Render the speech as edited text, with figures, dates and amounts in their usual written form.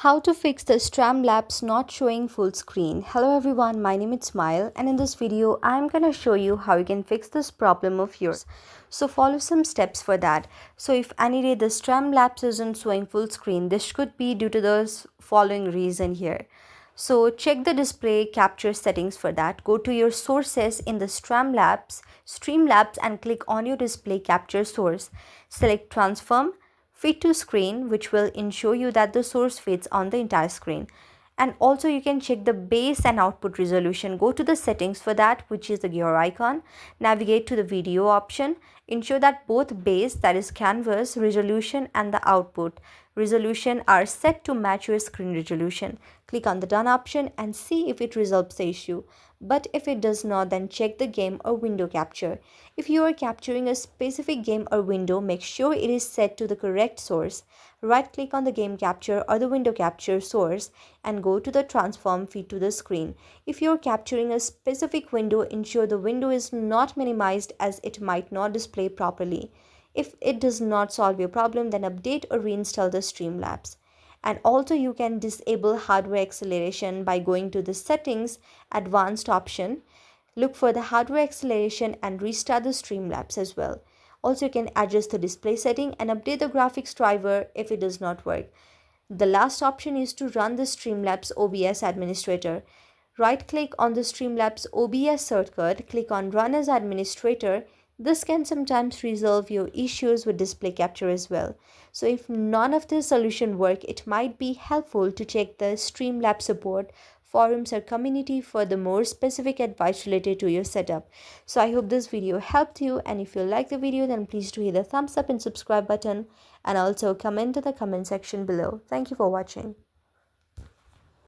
How to fix the Streamlabs not showing full screen. Hello everyone, my name is Smile, and in this video I'm gonna show you how you can fix this problem of yours. So follow some steps for that. So if any day the Streamlabs isn't showing full screen, this could be due to the following reason here. So check the display capture settings for that. Go to your sources in the Streamlabs and click on your display capture source. Select transform fit to screen, which will ensure you that the source fits on the entire screen. And also you can check the base and output resolution. Go to the settings for that, which is the gear icon. Navigate to the video option. Ensure that both base, that is canvas resolution, and the output resolution are set to match your screen resolution. Click on the done option and see if it resolves the issue. But if it does not, then check the game or window capture. If you are capturing a specific game or window, make sure it is set to the correct source. Right click on the game capture or the window capture source and go to the transform feed to the screen. If you are capturing a specific window, ensure the window is not minimized as it might not display properly. If it does not solve your problem, then update or reinstall the Streamlabs. And also you can disable hardware acceleration by going to the settings advanced option. Look for the hardware acceleration and restart the Streamlabs as well. Also you can adjust the display setting and update the graphics driver if it does not work. The last option is to run the Streamlabs OBS administrator. Right click on the Streamlabs OBS shortcut, click on run as administrator. This can sometimes resolve your issues with display capture as well. So if none of the solution work, it might be helpful to check the Streamlabs support forums or community for the more specific advice related to your setup. So I hope this video helped you, and if you like the video, then please do hit the thumbs up and subscribe button, and also comment in the comment section below. Thank you for watching.